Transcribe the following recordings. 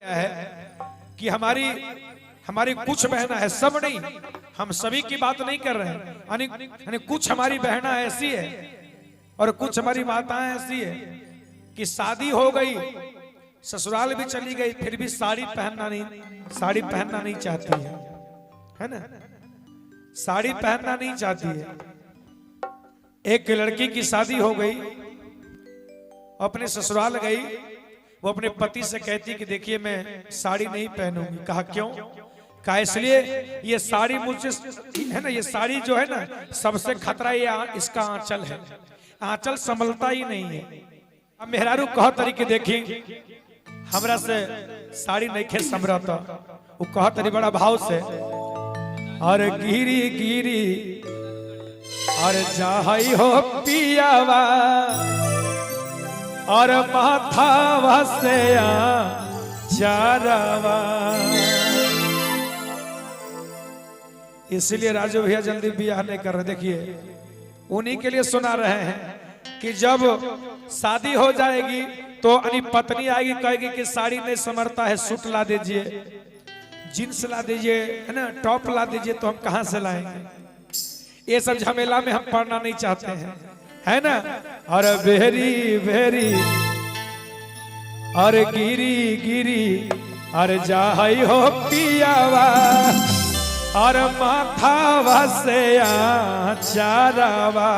है कि हमारी कुछ बहना है, सब नहीं, हम सभी की बात नहीं कर रहे हैं। यानी कुछ हमारी बहना ऐसी है और कुछ हमारी माताएं ऐसी है कि शादी हो गई, ससुराल भी चली गई, फिर भी साड़ी पहनना नहीं चाहती है ना, साड़ी पहनना नहीं चाहती है। एक लड़की की शादी हो गई, अपने ससुराल गई, वो अपने पति से कहती कि देखिए मैं साड़ी नहीं पहनूंगी। कहा क्यों? कहा इसलिए ये साड़ी मुझसे है ना, ये साड़ी जो है ना सबसे खतरा ये इसका आंचल है, आंचल संभलता ही नहीं है। अब मेहरारू कह तरीके देखी हमरा से साड़ी नहीं खे संभरता, वो कह तरी बड़ा भाव से, और गिरी गिरी और जाहई हो पियावा और माथा वसया चारावा। इसलिए राजू भैया जल्दी ब्याह नहीं कर रहे। देखिए उन्हीं के लिए सुना रहे हैं कि जब शादी हो जाएगी तो अपनी पत्नी आएगी, कहेगी कि साड़ी नहीं समरता है, सूट ला दीजिए, जींस ला दीजिए, है ना, टॉप ला दीजिए, तो हम कहां से लाएंगे? ये सब झमेला में हम पड़ना नहीं चाहते हैं, है ना। और बेहरी बेहरी और गिरी गिरी और जाहई हो पियावा और माथा वसया चारावा।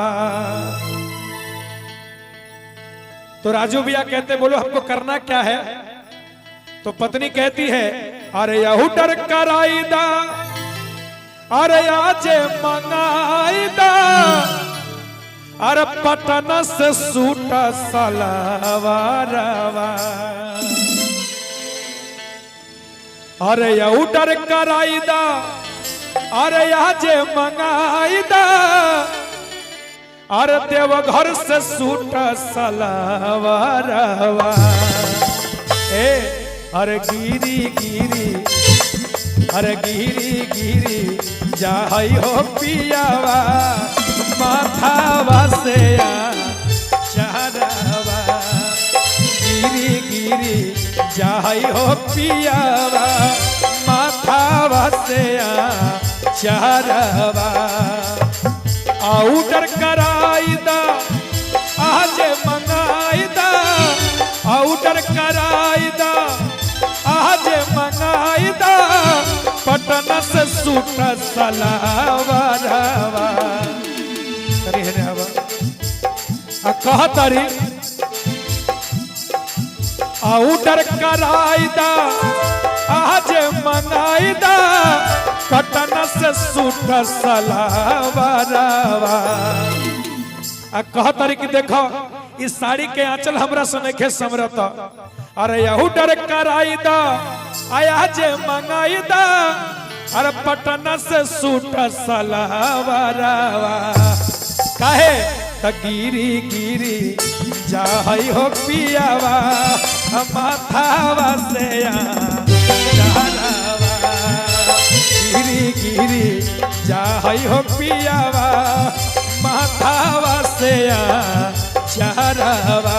तो राजू भैया कहते बोलो हमको करना क्या है? तो पत्नी कहती है अरे यहू डर कराईदा, अरे आज मंगाईदा, अरे पटना से सूट सलवारवा, अरे यहू डर कराईदा, अरे आज मंगाईदा, अरे देवघर से सूट सलवारवा। अरे गिरी गिरी अरे गिरी गिरी जाहई हो पियावा माथा वसया चारावा। गिरी गिरी जाहई हो पियावा माथा वसया चारावा। आउटर कराईदा आज मंगाईदा, आउटर कराईदा आज मंगाईदा, पटना से सूट सलवारवा। कह तारी आउटर कराईदा आज मंगाईदा, पटना से सूट सलवारवा। कह तारी कि देखो इस साड़ी के आंचल हमरा से नहीं समरता, अरे यहू डर कराईदा आज मंगाईदा, अरे पटना से सूट सलवारवा। काहे? त गिरी गिरी जाहई हो पियावा माथा वसया चारावा। गिरी गिरी जाहई हो पियावा माथा वसया चारावा।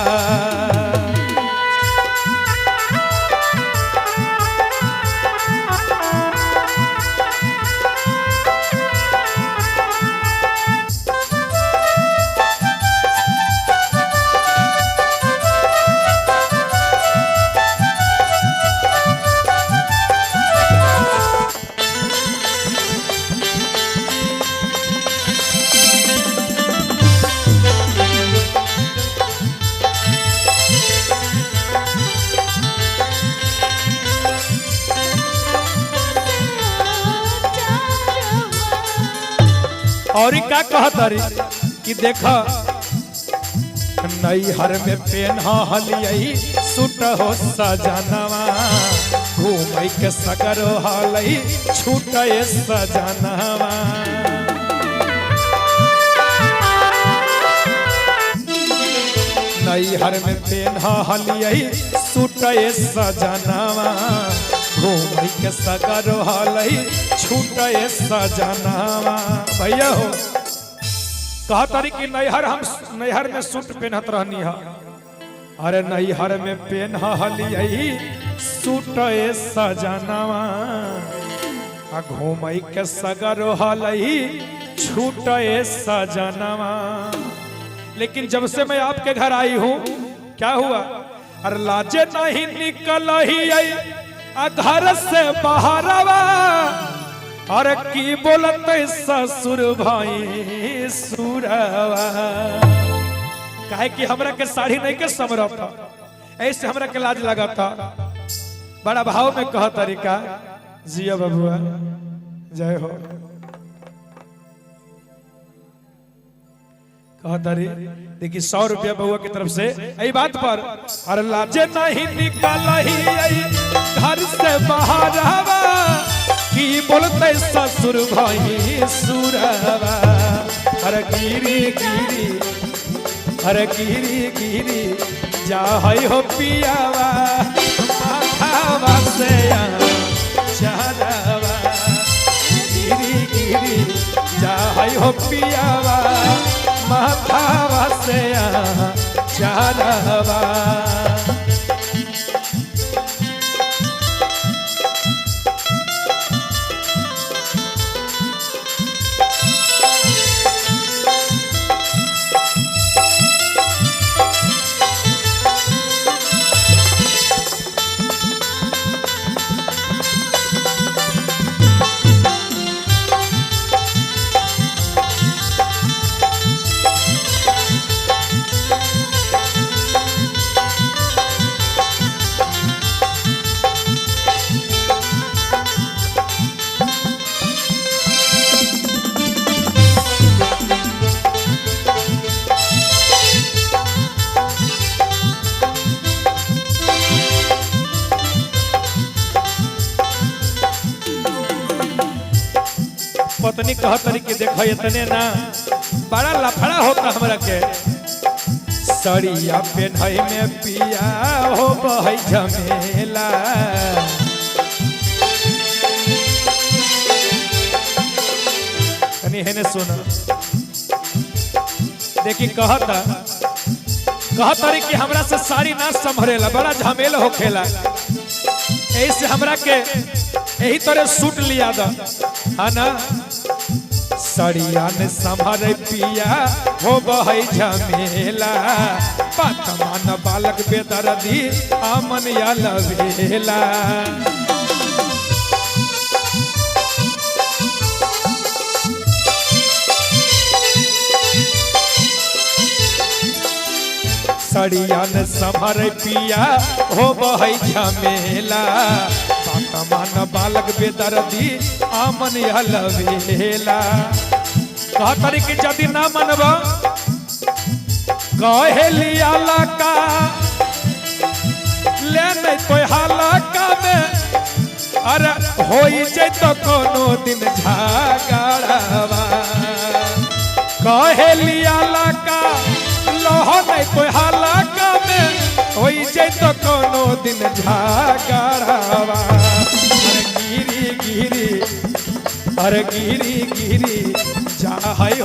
और क्या कहतरी कि देखा नैहर में पेन्हा हलियई सूट हो सजनवा, घूम के सगर हलई छूट सजनवा। नैहर में पेन्हा हलियई सूट सजनवा, घूम के सगर हलई छूट सजनवा। भैया हो कहा तारी कि नैहर में सूट पहनत रहनी है, अरे नैहर में पेन्हा हलियई सूटे सजनवा आ घूमई के सगर हलई छूटे सजनवा। लेकिन जब से मैं आपके घर आई हूं क्या हुआ? अरे लाजे नहीं निकल ही घर से बाहरवा। अरे की बोलते ससुर भाई सुरवा। काहे कि हमरा के साड़ी नहीं के समरता, ऐसे हमरा के लाज लगाता। बड़ा भाव में कह तरीका जिया बबुआ जय हो कह तारी। देखिए 100 रुपया बबुआ की तरफ से यही बात पर। अरे लाजे नहीं निकाल ही घर से बाहर हवा की बोलते ससुर भाई सुरवा। अरे गिरी गिरी अरे गिरी गिरी जा हो पियावा माथावा से चारवा। गिरी गिरी जा हो पियावा माथावा से चारवा। पत्नी कह तरी के देखो इतने ना बड़ा लफड़ा होता हमरा के। सड़िया पेन्हई में पिया हो बहई झमेला। कनी हेने सुना देखी कहता तरी कि हमरा से साड़ी ना संभरेला, बड़ा झमेल होखेला। ऐसे हमरा के यही तरह सूट लिया दा है ना। सड़िया ने संभर पिया हो बहई झमेला। पतमान बालक बेदर्दी आमन या लवेला। सड़िया ने संभर पिया हो बहई झमेला। पतमान बालक बेदर्दी आमन या लवेला। कह तरी कि यदि ना मनब कहेलिया लका ले नहीं तो हालका में। अरे हो जैतो कोनो दिन झगड़वा। कहेलिया लका लोह नहीं तो हालका में हो जैतो कोनो दिन झगड़वा। अरे गिरी गिरी जा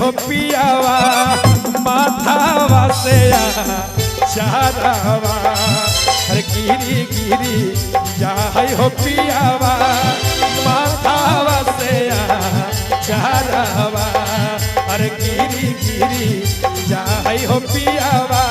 हो पियावा माथावा से चारवा। अरे गिरी गिरी जा हो पियावा माथावा से चारवा। अरे गिरी गिरी जा हो पियावा